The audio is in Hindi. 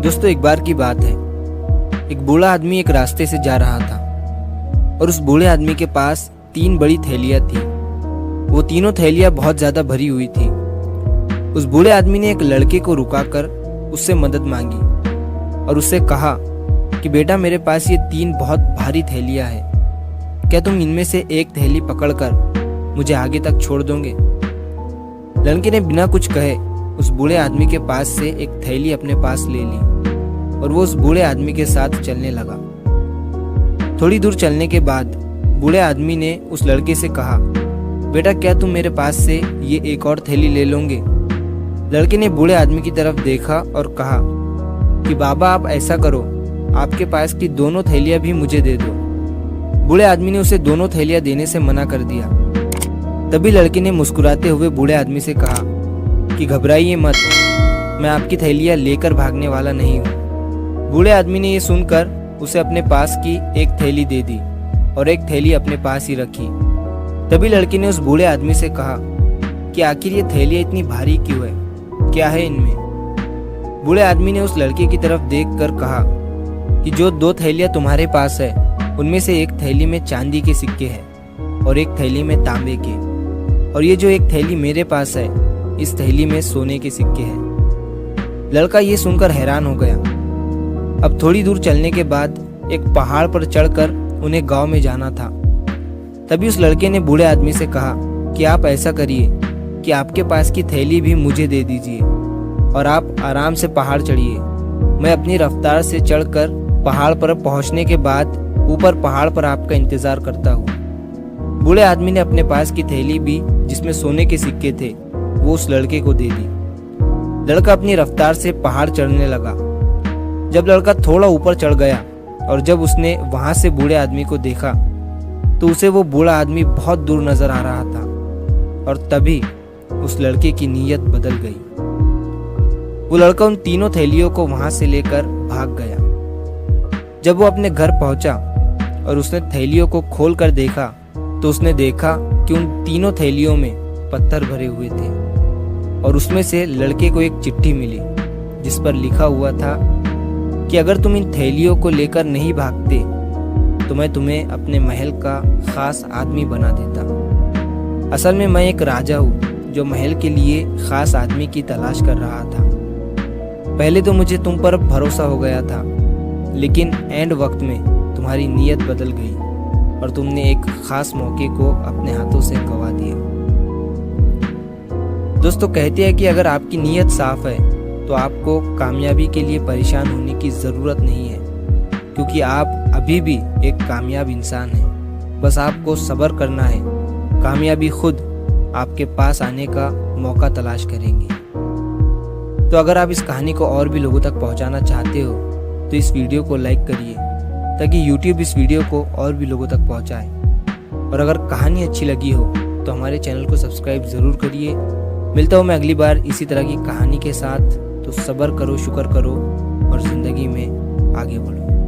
दोस्तों, एक बार की बात है। एक बूढ़ा आदमी एक रास्ते से जा रहा था और उस बूढ़े आदमी के पास 3 बड़ी थैलियां थी। वो तीनों थैलियां बहुत ज्यादा भरी हुई थी। उस बूढ़े आदमी ने एक लड़के को रुकाकर उससे मदद मांगी और उससे कहा कि बेटा, मेरे पास ये 3 बहुत भारी थैलियां हैं। क्या तुम इनमें से एक थैली पकड़कर मुझे आगे तक छोड़ दोगे? लड़के ने बिना कुछ कहे उस बूढ़े आदमी के पास से एक थैली अपने पास ले ली और वो उस बूढ़े आदमी के साथ चलने लगा। थोड़ी दूर चलने के बाद बूढ़े आदमी ने उस लड़के से कहा, बेटा, क्या तुम मेरे पास से ये एक और थैली ले लोगे? लड़के ने बूढ़े आदमी की तरफ देखा और कहा कि बाबा, आप ऐसा करो, आपके पास की दोनों थैलियां भी मुझे दे दो। बूढ़े आदमी ने उसे दोनों थैलियां देने से मना कर दिया। तभी लड़के ने मुस्कुराते हुए बूढ़े आदमी से कहा कि घबराइए मत, मैं आपकी थैलियां लेकर भागने वाला नहीं हूँ। बूढ़े आदमी ने ये सुनकर उसे अपने पास की एक थैली दे दी और एक थैली अपने पास ही रखी। तभी लड़के ने उस बूढ़े आदमी से कहा कि आखिर ये थैलियां इतनी भारी क्यों है, क्या है इनमें? बूढ़े आदमी ने उस लड़के की तरफ देखकर कहा कि जो 2 थैलियां तुम्हारे पास है, उनमें से एक थैली में चांदी के सिक्के हैं और एक थैली में तांबे के, और ये जो एक थैली मेरे पास है, इस थैली में सोने के सिक्के हैं। लड़का ये सुनकर हैरान हो गया। अब थोड़ी दूर चलने के बाद एक पहाड़ पर चढ़कर उन्हें गांव में जाना था। तभी उस लड़के ने बूढ़े आदमी से कहा कि आप ऐसा करिए कि आपके पास की थैली भी मुझे दे दीजिए और आप आराम से पहाड़ चढ़िए। मैं अपनी रफ्तार से चढ़कर पहाड़ पर पहुंचने के बाद ऊपर पहाड़ पर आपका इंतजार करता हूँ। बूढ़े आदमी ने अपने पास की थैली भी, जिसमें सोने के सिक्के थे, वो उस लड़के को दे दी। लड़का अपनी रफ्तार से पहाड़ चढ़ने लगा। जब लड़का थोड़ा ऊपर चढ़ गया और जब उसने वहां से बूढ़े आदमी को देखा तो उसे वो बूढ़ा आदमी बहुत दूर नजर आ रहा था और तभी उस लड़के की नीयत बदल गई। वो लड़का उन तीनों थैलियों को वहां से लेकर भाग गया। जब वो अपने घर पहुंचा और उसने थैलियों को खोल कर देखा तो उसने देखा कि उन तीनों थैलियों में पत्थर भरे हुए थे और उसमें से लड़के को एक चिट्ठी मिली जिस पर लिखा हुआ था कि अगर तुम इन थैलियों को लेकर नहीं भागते तो मैं तुम्हें अपने महल का खास आदमी बना देता। असल में मैं एक राजा हूँ जो महल के लिए खास आदमी की तलाश कर रहा था। पहले तो मुझे तुम पर भरोसा हो गया था, लेकिन एंड वक्त में तुम्हारी नीयत बदल गई और तुमने एक खास मौके को अपने हाथों से गंवा दिया। दोस्तों, कहते हैं कि अगर आपकी नीयत साफ है तो आपको कामयाबी के लिए परेशान होने की ज़रूरत नहीं है, क्योंकि आप अभी भी एक कामयाब इंसान हैं। बस आपको सब्र करना है। कामयाबी खुद आपके पास आने का मौका तलाश करेंगी। तो अगर आप इस कहानी को और भी लोगों तक पहुंचाना चाहते हो तो इस वीडियो को लाइक करिए ताकि YouTube इस वीडियो को और भी लोगों तक पहुंचाए। और अगर कहानी अच्छी लगी हो तो हमारे चैनल को सब्सक्राइब ज़रूर करिए। मिलता हूँ मैं अगली बार इसी तरह की कहानी के साथ। तो सब्र करो, शुक्र करो और ज़िंदगी में आगे बढ़ो।